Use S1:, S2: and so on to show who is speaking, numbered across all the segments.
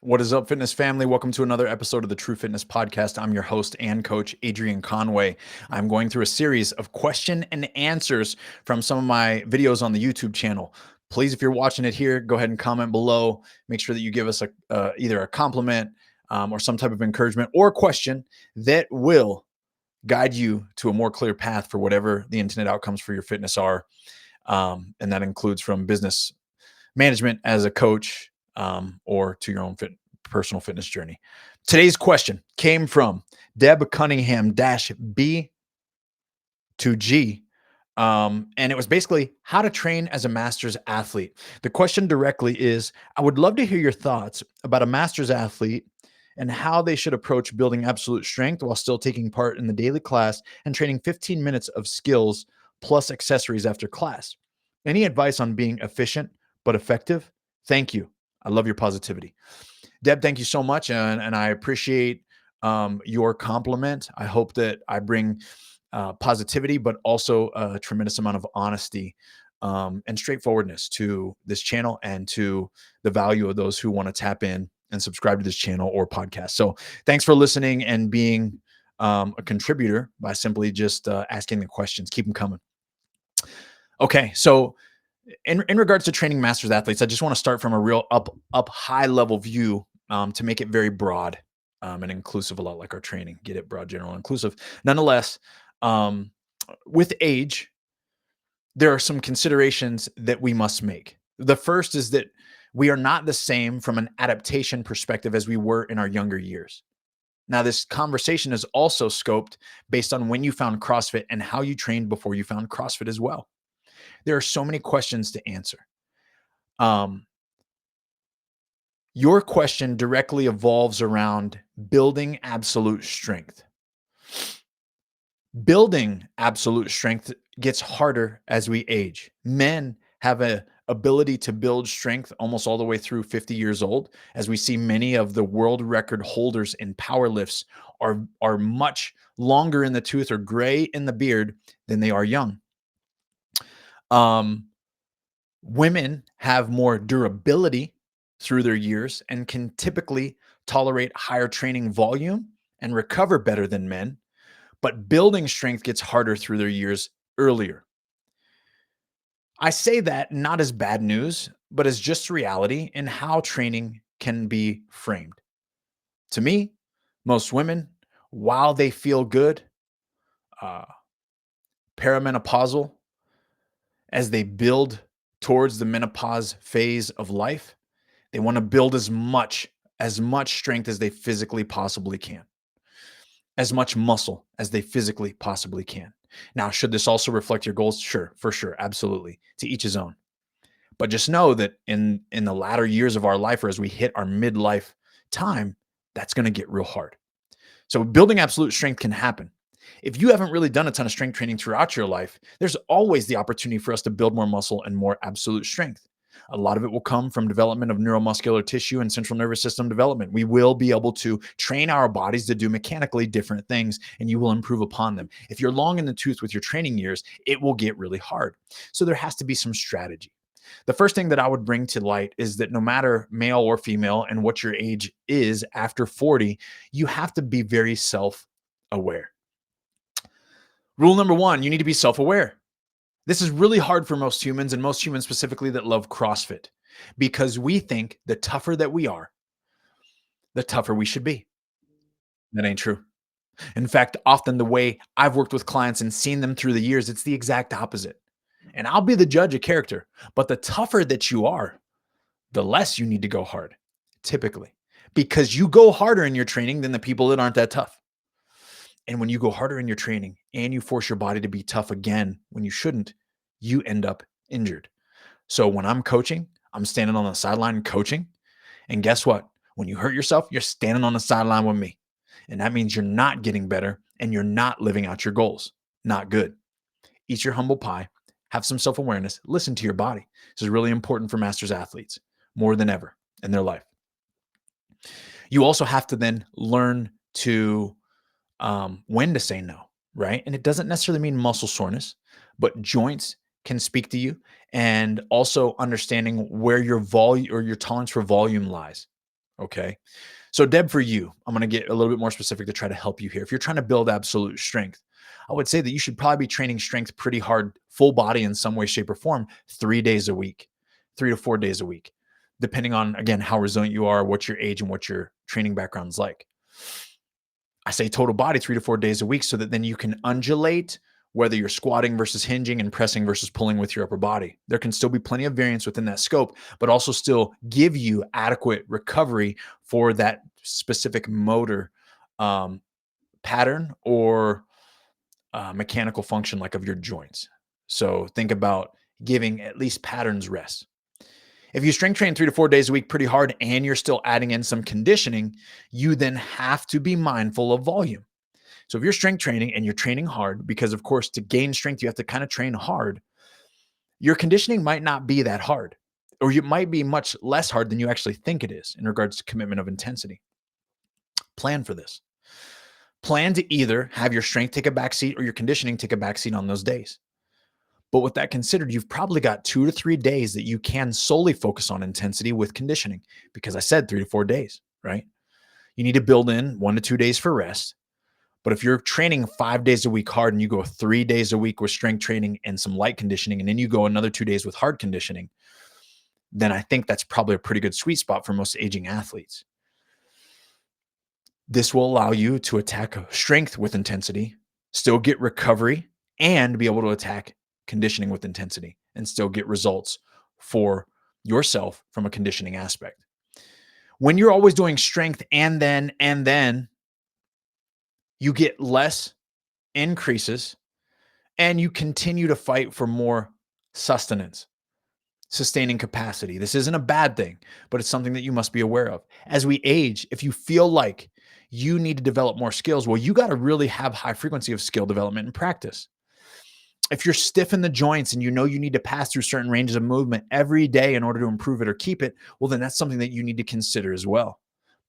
S1: What is up, fitness family? Welcome to another episode of the True Fitness Podcast. I'm your host and coach, Adrian Conway. I'm going through a series of question and answers from some of my videos on the YouTube channel. Please, if you're watching it here, go ahead and comment below. Make sure that you give us either a compliment or some type of encouragement or question that will guide you to a more clear path for whatever the intended outcomes for your fitness are. And that includes from business management as a coach, or to your own personal fitness journey. Today's question came from Deb Cunningham B to G. And it was basically how to train as a master's athlete. The question directly is, I would love to hear your thoughts about a master's athlete and how they should approach building absolute strength while still taking part in the daily class and training 15 minutes of skills plus accessories after class. Any advice on being efficient but effective? Thank you. I love your positivity. Deb, thank you so much. And I appreciate your compliment. I hope that I bring positivity, but also a tremendous amount of honesty and straightforwardness to this channel and to the value of those who want to tap in and subscribe to this channel or podcast. So thanks for listening and being a contributor by simply just asking the questions. Keep them coming. Okay, so in regards to training masters athletes, I just want to start from a real up high level view to make it very broad and inclusive, a lot like our training. Get it? Broad, general, inclusive. Nonetheless, with age, there are some considerations that we must make. The first is that we are not the same from an adaptation perspective as we were in our younger years. Now, this conversation is also scoped based on when you found CrossFit and how you trained before you found CrossFit as well. There are so many questions to answer. Your question directly evolves around building absolute strength. Building absolute strength gets harder as we age. Men have an ability to build strength almost all the way through 50 years old, as we see many of the world record holders in power lifts are much longer in the tooth or gray in the beard than they are young. Women have more durability through their years and can typically tolerate higher training volume and recover better than men, but building strength gets harder through their years earlier. I say that not as bad news, but as just reality in how training can be framed. To me, most women, while they feel good, perimenopausal, as they build towards the menopause phase of life, they want to build as much strength as they physically possibly can, as much muscle as they physically possibly can. Now, should this also reflect your goals? Sure, for sure, absolutely. To each his own. But just know that in the latter years of our life, or as we hit our midlife time, that's going to get real hard. So building absolute strength can happen. If you haven't really done a ton of strength training throughout your life, there's always the opportunity for us to build more muscle and more absolute strength. A lot of it will come from development of neuromuscular tissue and central nervous system development. We will be able to train our bodies to do mechanically different things, and you will improve upon them. If you're long in the tooth with your training years, it will get really hard. So there has to be some strategy. The first thing that I would bring to light is that no matter male or female and what your age is after 40, you have to be very self-aware. Rule number one, you need to be self-aware. This is really hard for most humans, and most humans specifically that love CrossFit, because we think the tougher that we are, the tougher we should be. That ain't true. In fact, often the way I've worked with clients and seen them through the years, it's the exact opposite. And I'll be the judge of character, but the tougher that you are, the less you need to go hard, typically, because you go harder in your training than the people that aren't that tough. And when you go harder in your training and you force your body to be tough again when you shouldn't, you end up injured. So when I'm coaching, I'm standing on the sideline coaching. And guess what? When you hurt yourself, you're standing on the sideline with me. And that means you're not getting better and you're not living out your goals. Not good. Eat your humble pie. Have some self-awareness. Listen to your body. This is really important for masters athletes more than ever in their life. You also have to then learn to when to say no, right? And it doesn't necessarily mean muscle soreness, but joints can speak to you, and also understanding where your volume or your tolerance for volume lies. Okay. So, Deb, for you, I'm going to get a little bit more specific to try to help you here. If you're trying to build absolute strength, I would say that you should probably be training strength pretty hard, full body in some way, shape, or form, 3 days a week, 3 to 4 days a week, depending on, again, how resilient you are, what your age and what your training background's like. I say total body 3 to 4 days a week so that then you can undulate whether you're squatting versus hinging and pressing versus pulling with your upper body. There can still be plenty of variance within that scope, but also still give you adequate recovery for that specific motor um, pattern or mechanical function like of your joints. So think about giving at least patterns rest. If you strength train 3 to 4 days a week pretty hard and you're still adding in some conditioning, you then have to be mindful of volume. So if you're strength training and you're training hard, because of course, to gain strength, you have to kind of train hard, your conditioning might not be that hard, or it might be much less hard than you actually think it is in regards to commitment of intensity. Plan for this. Plan to either have your strength take a backseat or your conditioning take a backseat on those days. But with that considered, you've probably got 2 to 3 days that you can solely focus on intensity with conditioning, because I said 3 to 4 days, right? You need to build in 1 to 2 days for rest. But if you're training 5 days a week hard and you go 3 days a week with strength training and some light conditioning, and then you go another 2 days with hard conditioning, then I think that's probably a pretty good sweet spot for most aging athletes. This will allow you to attack strength with intensity, still get recovery, and be able to attack conditioning with intensity and still get results for yourself from a conditioning aspect. When you're always doing strength and then you get less increases and you continue to fight for more sustenance, sustaining capacity. This isn't a bad thing, but it's something that you must be aware of. As we age, if you feel like you need to develop more skills, well, you got to really have high frequency of skill development and practice. If you're stiff in the joints and you know you need to pass through certain ranges of movement every day in order to improve it or keep it, well, then that's something that you need to consider as well.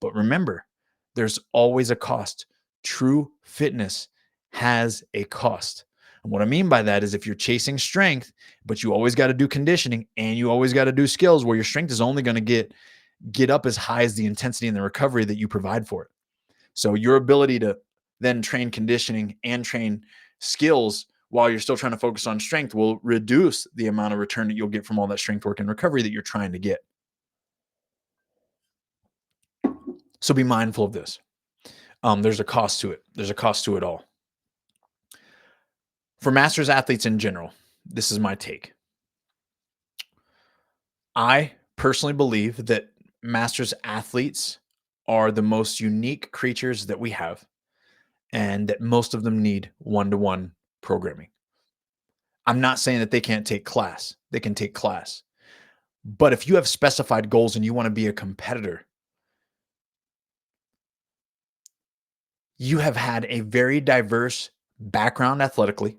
S1: But remember, there's always a cost. True fitness has a cost. And what I mean by that is if you're chasing strength, but you always got to do conditioning and you always got to do skills where your strength is only going to get up as high as the intensity and the recovery that you provide for it. So your ability to then train conditioning and train skills while you're still trying to focus on strength will reduce the amount of return that you'll get from all that strength work and recovery that you're trying to get. So be mindful of this. There's a cost to it. There's a cost to it all. For masters athletes in general, this is my take. I personally believe that masters athletes are the most unique creatures that we have, and that most of them need one-to-one programming. I'm not saying that they can't take class. They can take class. But if you have specified goals and you want to be a competitor, you have had a very diverse background athletically,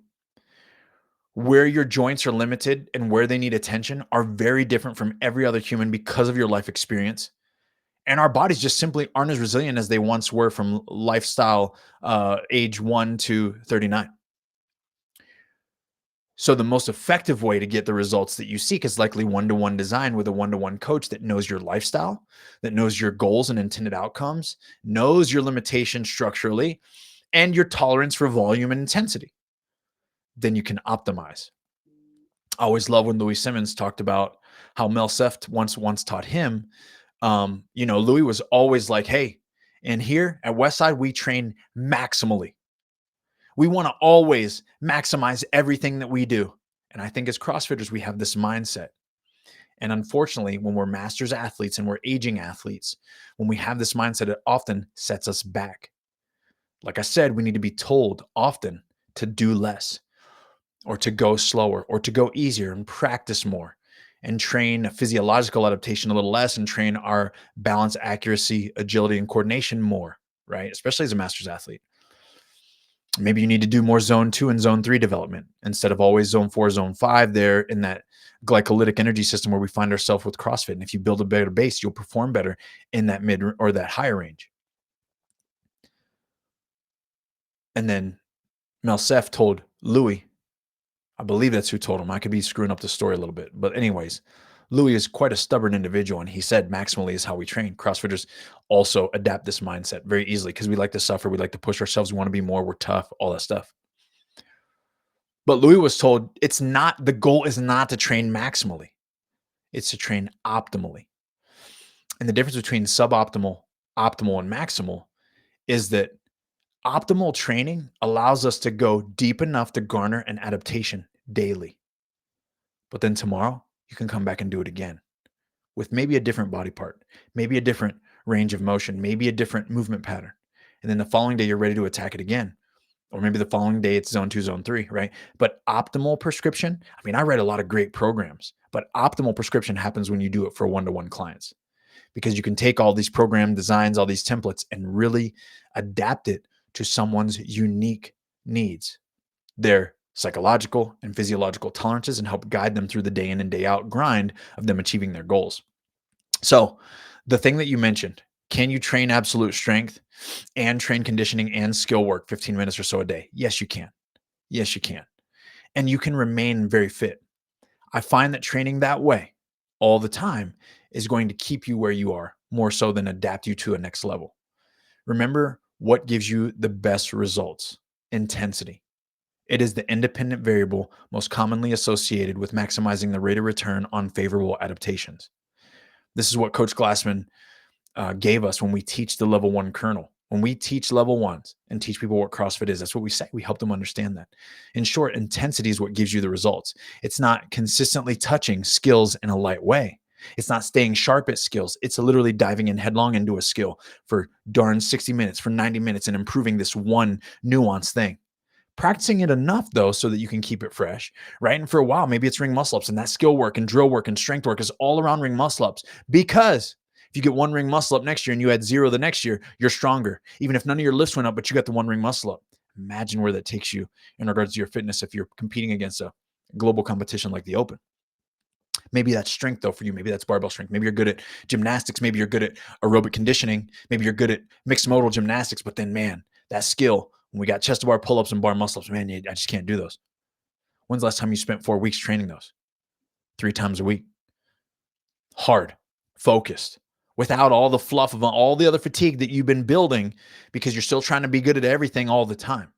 S1: where your joints are limited and where they need attention are very different from every other human because of your life experience. And our bodies just simply aren't as resilient as they once were from lifestyle age 1 to 39. So the most effective way to get the results that you seek is likely one-to-one design with a one-to-one coach that knows your lifestyle, that knows your goals and intended outcomes, knows your limitations structurally, and your tolerance for volume and intensity. Then you can optimize. I always love when Louis Simmons talked about how Mel Seft once taught him. Louis was always like, "Hey, and here at Westside, we train maximally. We want to always maximize everything that we do." And I think as CrossFitters, we have this mindset. And unfortunately, when we're masters athletes and we're aging athletes, when we have this mindset, it often sets us back. Like I said, we need to be told often to do less or to go slower or to go easier and practice more and train physiological adaptation a little less and train our balance, accuracy, agility, and coordination more, right? Especially as a masters athlete. Maybe you need to do more zone 2 and zone 3 development instead of always zone 4, zone 5 there in that glycolytic energy system where we find ourselves with CrossFit. And if you build a better base, you'll perform better in that mid or that higher range. And then Mel Sef told Louis, I believe that's who told him. I could be screwing up the story a little bit. But anyways, Louis is quite a stubborn individual, and he said maximally is how we train. CrossFitters also adapt this mindset very easily because we like to suffer, we like to push ourselves, we want to be more, we're tough, all that stuff. But Louis was told it's not, the goal is not to train maximally, it's to train optimally. And the difference between suboptimal, optimal, and maximal is that optimal training allows us to go deep enough to garner an adaptation daily. But then tomorrow, you can come back and do it again with maybe a different body part, maybe a different range of motion, maybe a different movement pattern. And then the following day, you're ready to attack it again. Or maybe the following day, it's zone 2, zone 3, right? But optimal prescription, I mean, I read a lot of great programs, but optimal prescription happens when you do it for one-to-one clients because you can take all these program designs, all these templates, and really adapt it to someone's unique needs, their psychological and physiological tolerances, and help guide them through the day in and day out grind of them achieving their goals. So, the thing that you mentioned, can you train absolute strength and train conditioning and skill work 15 minutes or so a day? Yes, you can. Yes, you can. And you can remain very fit. I find that training that way all the time is going to keep you where you are more so than adapt you to a next level. Remember what gives you the best results: intensity. It is the independent variable most commonly associated with maximizing the rate of return on favorable adaptations. This is what Coach Glassman gave us when we teach the level one kernel. When we teach level ones and teach people what CrossFit is, that's what we say. We help them understand that. In short, intensity is what gives you the results. It's not consistently touching skills in a light way. It's not staying sharp at skills. It's literally diving in headlong into a skill for darn 60 minutes, for 90 minutes, and improving this one nuanced thing. Practicing it enough though, so that you can keep it fresh, right? And for a while, maybe it's ring muscle ups, and that skill work and drill work and strength work is all around ring muscle ups, because if you get one ring muscle up next year and you had 0 the next year, you're stronger. Even if none of your lifts went up, but you got the one ring muscle up. Imagine where that takes you in regards to your fitness if you're competing against a global competition like the Open. Maybe that's strength though for you. Maybe that's barbell strength. Maybe you're good at gymnastics. Maybe you're good at aerobic conditioning. Maybe you're good at mixed modal gymnastics. But then, man, that skill, when we got chest to bar pull-ups and bar muscle ups, man, I just can't do those. When's the last time you spent 4 weeks training those? 3 times a week. Hard, focused, without all the fluff of all the other fatigue that you've been building because you're still trying to be good at everything all the time.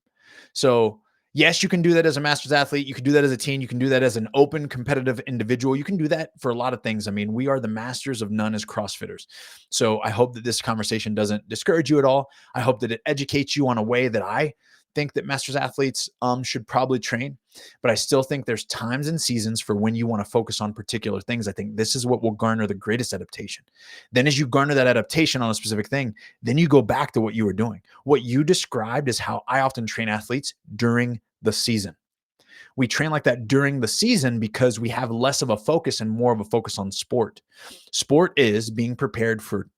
S1: So, yes, you can do that as a master's athlete. You can do that as a teen. You can do that as an open competitive individual. You can do that for a lot of things. I mean, we are the masters of none as CrossFitters. So I hope that this conversation doesn't discourage you at all. I hope that it educates you on a way that I think that master's athletes should probably train. But I still think there's times and seasons for when you want to focus on particular things. I think this is what will garner the greatest adaptation. Then as you garner that adaptation on a specific thing, then you go back to what you were doing. What you described is how I often train athletes during the season. We train like that during the season because we have less of a focus and more of a focus on sport. Sport is being prepared for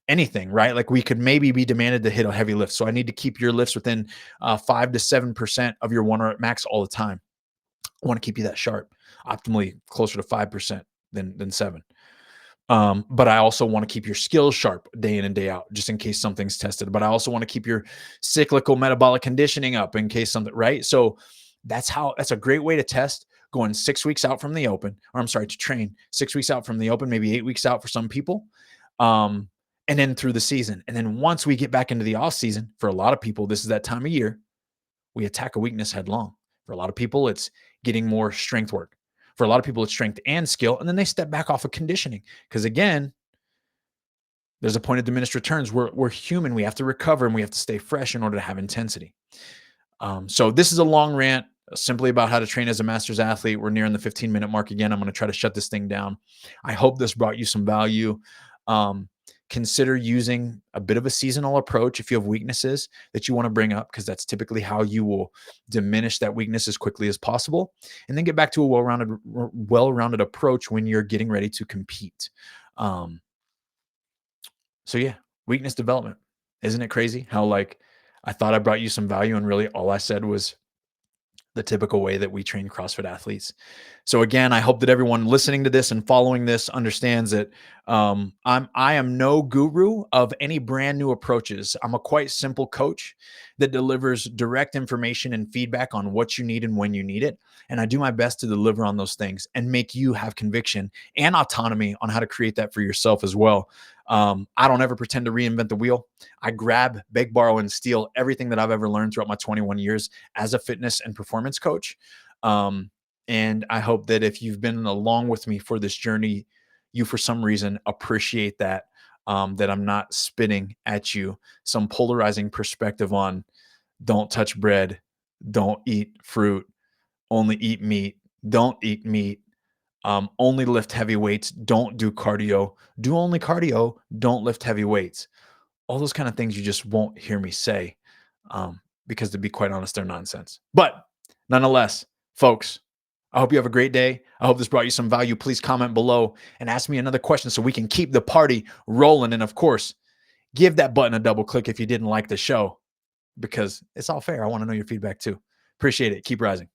S1: anything, right? Like we could maybe be demanded to hit a heavy lift. So I need to keep your lifts within 5 to 7% of your 1 rep max all the time. I want to keep you that sharp, optimally closer to 5% than 7. But I also want to keep your skills sharp day in and day out, just in case something's tested. But I also want to keep your cyclical metabolic conditioning up in case something, right? So that's a great way to test, going 6 weeks out from the Open, or I'm sorry, to train 6 weeks out from the Open, maybe 8 weeks out for some people. And then through the season. And then once we get back into the off season, for a lot of people, this is that time of year, we attack a weakness headlong. For a lot of people, it's getting more strength work. For a lot of people, it's strength and skill. And then they step back off of conditioning. Because again, there's a point of diminished returns. We're human. We have to recover and we have to stay fresh in order to have intensity. So this is a long rant simply about how to train as a master's athlete. We're nearing the 15-minute mark again. I'm going to try to shut this thing down. I hope this brought you some value. Consider using a bit of a seasonal approach if you have weaknesses that you want to bring up, because that's typically how you will diminish that weakness as quickly as possible, and then get back to a well-rounded approach when you're getting ready to compete. So yeah, weakness development. Isn't it crazy how, like, I thought I brought you some value and really all I said was the typical way that we train CrossFit athletes. So again, I hope that everyone listening to this and following this understands that I am no guru of any brand new approaches. I'm a quite simple coach that delivers direct information and feedback on what you need and when you need it. And I do my best to deliver on those things and make you have conviction and autonomy on how to create that for yourself as well. I don't ever pretend to reinvent the wheel. I grab, beg, borrow, and steal everything that I've ever learned throughout my 21 years as a fitness and performance coach. Um, and I hope that if you've been along with me for this journey, you for some reason appreciate that, that I'm not spitting at you some polarizing perspective on don't touch bread, don't eat fruit, only eat meat, don't eat meat, only lift heavy weights, don't do cardio, do only cardio, don't lift heavy weights. All those kind of things you just won't hear me say, because to be quite honest, they're nonsense. But nonetheless, folks, I hope you have a great day. I hope this brought you some value. Please comment below and ask me another question so we can keep the party rolling. And of course, give that button a double click if you didn't like the show, because it's all fair. I want to know your feedback too. Appreciate it. Keep rising.